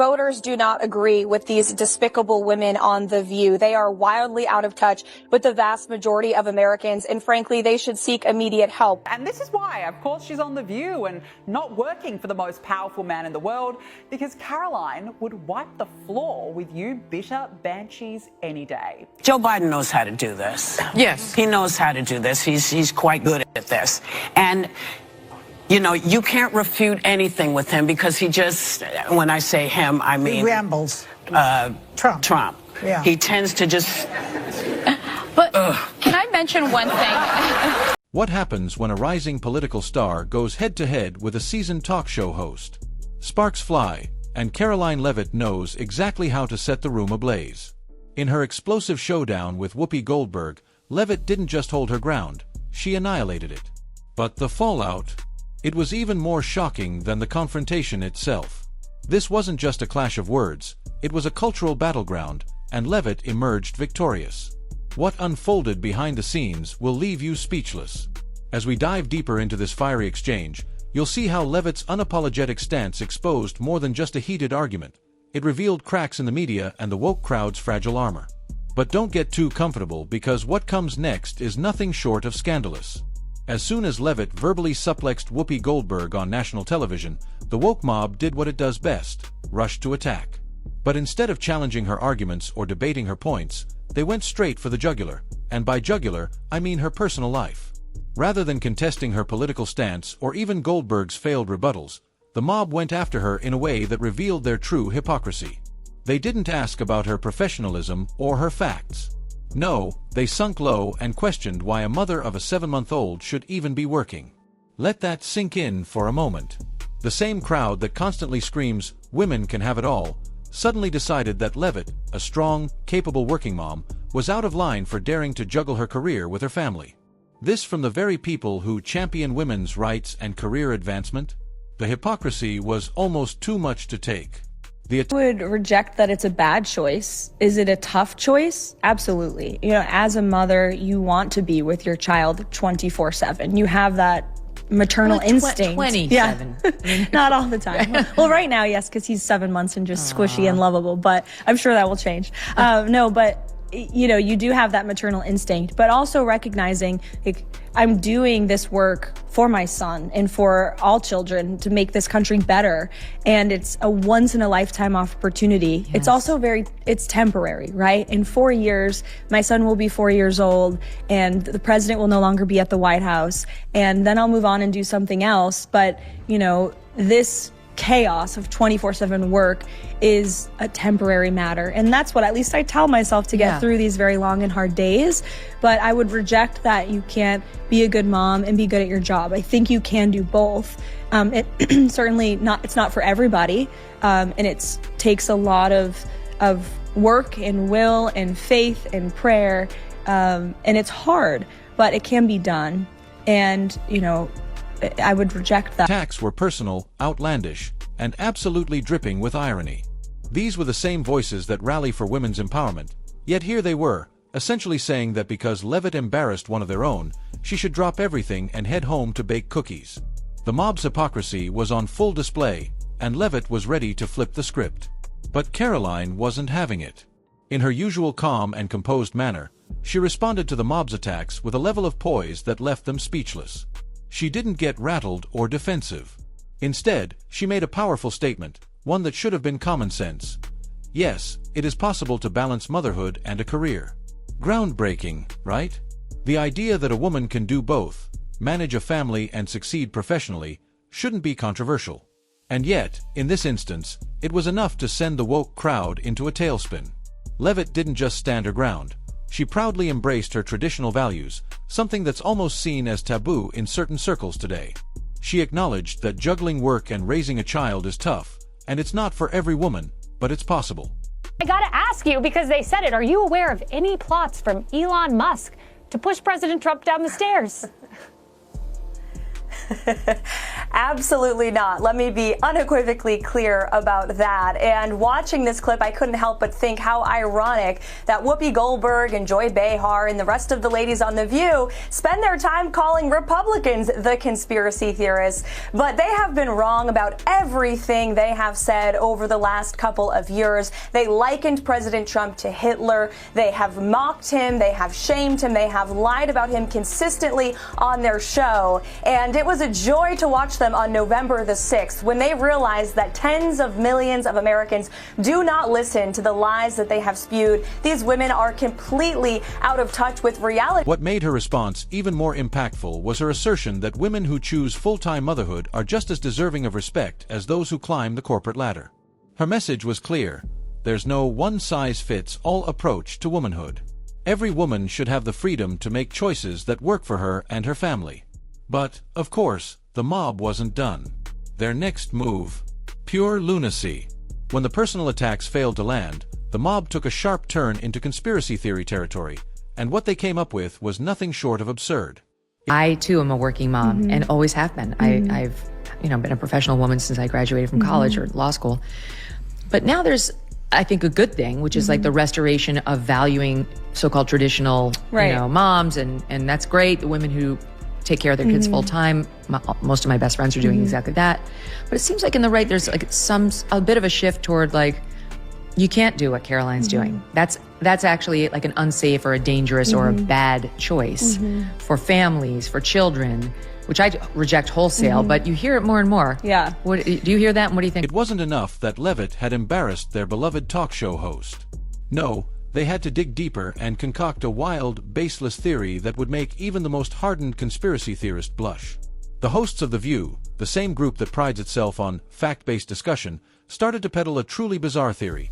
Voters do not agree with these despicable women on The View. They are wildly out of touch with the vast majority of Americans, and frankly, they should seek immediate help. And this is why, of course, she's on The View and not working for the most powerful man in the world, because Karoline would wipe the floor with you bitter banshees any day. Joe Biden knows how to do this. Yes. He knows how to do this. He's quite good at this. And you know, you can't refute anything with him because he just, when I say him, I mean... He rambles. Trump. Yeah. He tends to just... But can I mention one thing? What happens when a rising political star goes head-to-head with a seasoned talk show host? Sparks fly, and Karoline Leavitt knows exactly how to set the room ablaze. In her explosive showdown with Whoopi Goldberg, Leavitt didn't just hold her ground, she annihilated it. But the fallout... It was even more shocking than the confrontation itself. This wasn't just a clash of words, it was a cultural battleground, and Leavitt emerged victorious. What unfolded behind the scenes will leave you speechless. As we dive deeper into this fiery exchange, you'll see how Leavitt's unapologetic stance exposed more than just a heated argument. It revealed cracks in the media and the woke crowd's fragile armor. But don't get too comfortable, because what comes next is nothing short of scandalous. As soon as Leavitt verbally suplexed Whoopi Goldberg on national television, the woke mob did what it does best, rushed to attack. But instead of challenging her arguments or debating her points, they went straight for the jugular, and by jugular, I mean her personal life. Rather than contesting her political stance or even Goldberg's failed rebuttals, the mob went after her in a way that revealed their true hypocrisy. They didn't ask about her professionalism or her facts. No, they sunk low and questioned why a mother of a 7-month-old should even be working. Let that sink in for a moment. The same crowd that constantly screams, "Women can have it all," suddenly decided that Leavitt, a strong, capable working mom, was out of line for daring to juggle her career with her family. This from the very people who champion women's rights and career advancement? The hypocrisy was almost too much to take. I would reject that it's a bad choice. Is it a tough choice? Absolutely. You know, as a mother, you want to be with your child 24/7. You have that maternal instinct. 27. Yeah. Not all the time. Well, right now, yes, because he's 7 months and just squishy and lovable, but I'm sure that will change. No, but you know, you do have that maternal instinct, but also recognizing, like, I'm doing this work for my son and for all children to make this country better. And it's a once in a lifetime opportunity. Yes. It's also it's temporary, right? In 4 years, my son will be 4 years old and the president will no longer be at the White House. And then I'll move on and do something else. But, you know, this chaos of 24/7 work is a temporary matter. And that's what at least I tell myself to get through these very long and hard days. But I would reject that you can't be a good mom and be good at your job. I think you can do both. It certainly it's not for everybody. And it takes a lot of work and will and faith and prayer. And it's hard, but it can be done. And, you know, I would reject that. Attacks were personal, outlandish, and absolutely dripping with irony. These were the same voices that rally for women's empowerment, yet here they were, essentially saying that because Leavitt embarrassed one of their own, she should drop everything and head home to bake cookies. The mob's hypocrisy was on full display, and Leavitt was ready to flip the script. But Karoline wasn't having it. In her usual calm and composed manner, she responded to the mob's attacks with a level of poise that left them speechless. She didn't get rattled or defensive. Instead, she made a powerful statement, one that should have been common sense. Yes, it is possible to balance motherhood and a career. Groundbreaking, right? The idea that a woman can do both, manage a family and succeed professionally, shouldn't be controversial. And yet, in this instance, it was enough to send the woke crowd into a tailspin. Leavitt didn't just stand her ground. She proudly embraced her traditional values, something that's almost seen as taboo in certain circles today. She acknowledged that juggling work and raising a child is tough, and it's not for every woman, but it's possible. I gotta ask you, because they said it, are you aware of any plots from Elon Musk to push President Trump down the stairs? Absolutely not. Let me be unequivocally clear about that. And watching this clip, I couldn't help but think how ironic that Whoopi Goldberg and Joy Behar and the rest of the ladies on The View spend their time calling Republicans the conspiracy theorists. But they have been wrong about everything they have said over the last couple of years. They likened President Trump to Hitler. They have mocked him. They have shamed him. They have lied about him consistently on their show. And it was a joy to watch them on November the 6th when they realized that tens of millions of Americans do not listen to the lies that they have spewed. These women are completely out of touch with reality. What made her response even more impactful was her assertion that women who choose full-time motherhood are just as deserving of respect as those who climb the corporate ladder. Her message was clear. There's no one-size-fits-all approach to womanhood. Every woman should have the freedom to make choices that work for her and her family. But, of course, the mob wasn't done. Their next move. Pure lunacy. When the personal attacks failed to land, the mob took a sharp turn into conspiracy theory territory, and what they came up with was nothing short of absurd. I, too, am a working mom and always have been. I've been a professional woman since I graduated from college or law school. But now there's, I think, a good thing, which is like the restoration of valuing so-called traditional, moms, and that's great. The women who take care of their kids full time. Most of my best friends are doing exactly that. But it seems like in the right, there's like a bit of a shift toward like, you can't do what Karoline's doing. That's actually like an unsafe or a dangerous or a bad choice for families, for children, which I reject wholesale, but you hear it more and more. Yeah. Do you hear that? And what do you think? It wasn't enough that Leavitt had embarrassed their beloved talk show host. No, they had to dig deeper and concoct a wild, baseless theory that would make even the most hardened conspiracy theorist blush. The hosts of The View, the same group that prides itself on fact-based discussion, started to peddle a truly bizarre theory.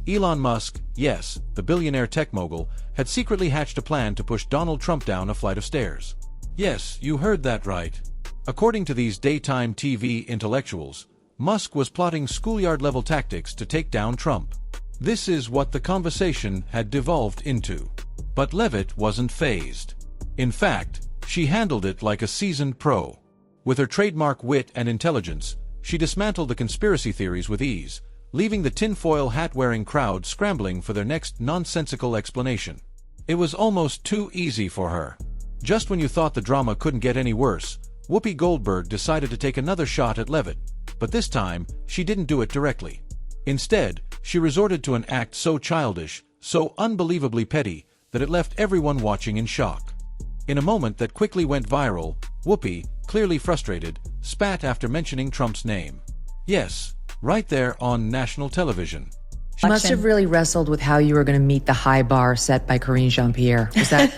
Elon Musk, yes, the billionaire tech mogul, had secretly hatched a plan to push Donald Trump down a flight of stairs. Yes, you heard that right. According to these daytime TV intellectuals, Musk was plotting schoolyard-level tactics to take down Trump. This is what the conversation had devolved into. But Leavitt wasn't fazed. In fact, she handled it like a seasoned pro. With her trademark wit and intelligence, she dismantled the conspiracy theories with ease, leaving the tinfoil hat-wearing crowd scrambling for their next nonsensical explanation. It was almost too easy for her. Just when you thought the drama couldn't get any worse, Whoopi Goldberg decided to take another shot at Leavitt, but this time, she didn't do it directly. Instead, she resorted to an act so childish, so unbelievably petty, that it left everyone watching in shock. In a moment that quickly went viral, Whoopi, clearly frustrated, spat after mentioning Trump's name. Yes, right there on national television. She must have really wrestled with how you were going to meet the high bar set by Corinne Jean-Pierre. Was that...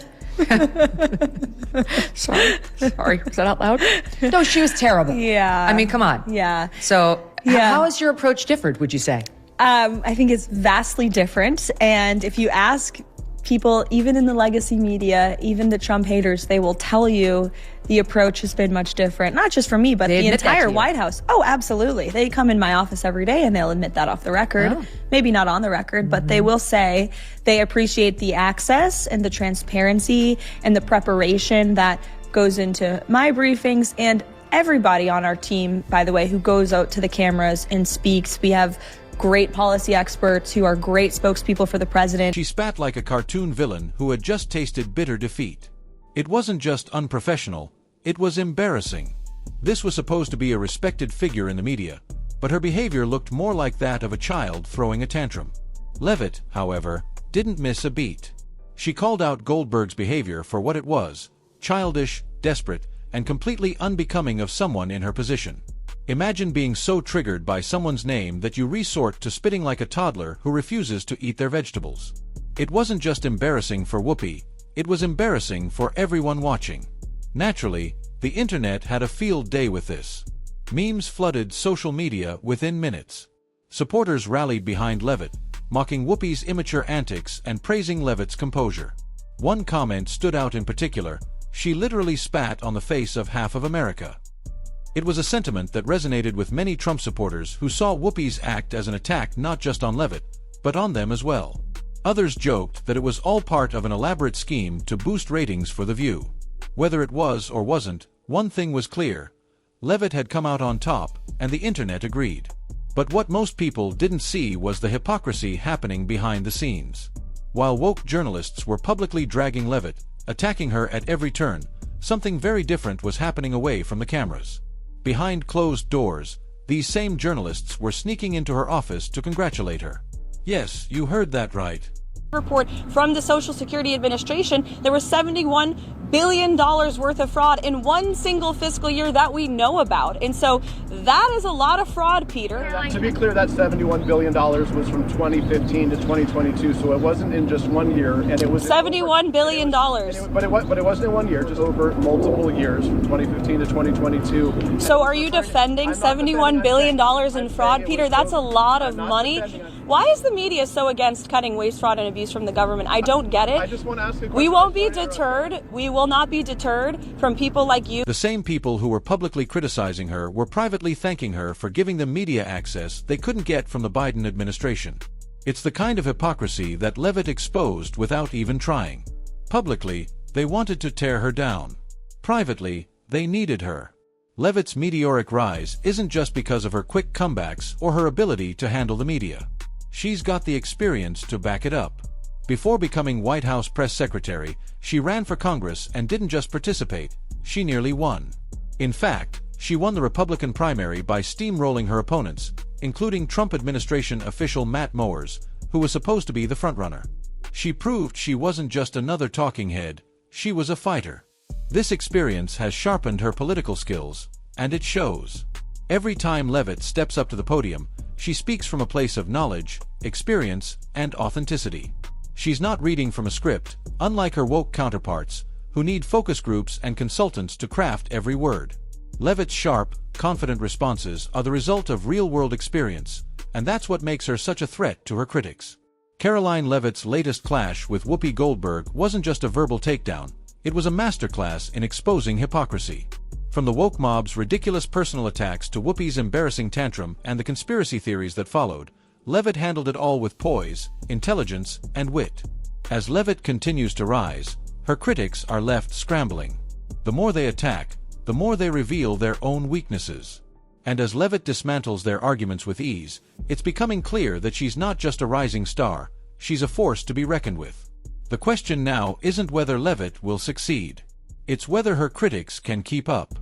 Sorry. Was that out loud? No, she was terrible. Yeah. I mean, come on. Yeah. So how has your approach differed, would you say? I think it's vastly different. And if you ask people, even in the legacy media, even the Trump haters, they will tell you the approach has been much different. Not just for me, but the entire White House. Oh, absolutely. They come in my office every day and they'll admit that off the record. Oh. Maybe not on the record, but they will say they appreciate the access and the transparency and the preparation that goes into my briefings, and everybody on our team, by the way, who goes out to the cameras and speaks. We have great policy experts who are great spokespeople for the president. She spat like a cartoon villain who had just tasted bitter defeat. It wasn't just unprofessional, it was embarrassing. This was supposed to be a respected figure in the media, but her behavior looked more like that of a child throwing a tantrum. Leavitt, however, didn't miss a beat. She called out Goldberg's behavior for what it was: childish, desperate, and completely unbecoming of someone in her position. Imagine being so triggered by someone's name that you resort to spitting like a toddler who refuses to eat their vegetables. It wasn't just embarrassing for Whoopi, it was embarrassing for everyone watching. Naturally, the internet had a field day with this. Memes flooded social media within minutes. Supporters rallied behind Leavitt, mocking Whoopi's immature antics and praising Leavitt's composure. One comment stood out in particular: she literally spat on the face of half of America. It was a sentiment that resonated with many Trump supporters who saw Whoopi's act as an attack not just on Leavitt, but on them as well. Others joked that it was all part of an elaborate scheme to boost ratings for The View. Whether it was or wasn't, one thing was clear: Leavitt had come out on top, and the internet agreed. But what most people didn't see was the hypocrisy happening behind the scenes. While woke journalists were publicly dragging Leavitt, attacking her at every turn, something very different was happening away from the cameras. Behind closed doors, these same journalists were sneaking into her office to congratulate her. Yes, you heard that right. Report from the Social Security Administration, there was $71 billion worth of fraud in one single fiscal year that we know about. And so that is a lot of fraud, Peter. To be clear, that $71 billion was from 2015 to 2022, so it wasn't in just 1 year. And it was $71 billion. But it wasn't in 1 year, just over multiple years, from 2015 to 2022. So are you defending $71 billion in fraud, Peter? That's a lot of money. Why is the media so against cutting waste, fraud, and abuse from the government? I don't get it. I just want to ask a question. We won't be deterred. We will not be deterred from people like you. The same people who were publicly criticizing her were privately thanking her for giving them media access they couldn't get from the Biden administration. It's the kind of hypocrisy that Leavitt exposed without even trying. Publicly, they wanted to tear her down. Privately, they needed her. Leavitt's meteoric rise isn't just because of her quick comebacks or her ability to handle the media. She's got the experience to back it up. Before becoming White House press secretary, she ran for Congress and didn't just participate, she nearly won. In fact, she won the Republican primary by steamrolling her opponents, including Trump administration official Matt Mowers, who was supposed to be the frontrunner. She proved she wasn't just another talking head, she was a fighter. This experience has sharpened her political skills, and it shows. Every time Leavitt steps up to the podium, she speaks from a place of knowledge, experience, and authenticity. She's not reading from a script, unlike her woke counterparts, who need focus groups and consultants to craft every word. Leavitt's sharp, confident responses are the result of real-world experience, and that's what makes her such a threat to her critics. Karoline Leavitt's latest clash with Whoopi Goldberg wasn't just a verbal takedown, it was a masterclass in exposing hypocrisy. From the woke mob's ridiculous personal attacks to Whoopi's embarrassing tantrum and the conspiracy theories that followed, Leavitt handled it all with poise, intelligence, and wit. As Leavitt continues to rise, her critics are left scrambling. The more they attack, the more they reveal their own weaknesses. And as Leavitt dismantles their arguments with ease, it's becoming clear that she's not just a rising star, she's a force to be reckoned with. The question now isn't whether Leavitt will succeed. It's whether her critics can keep up.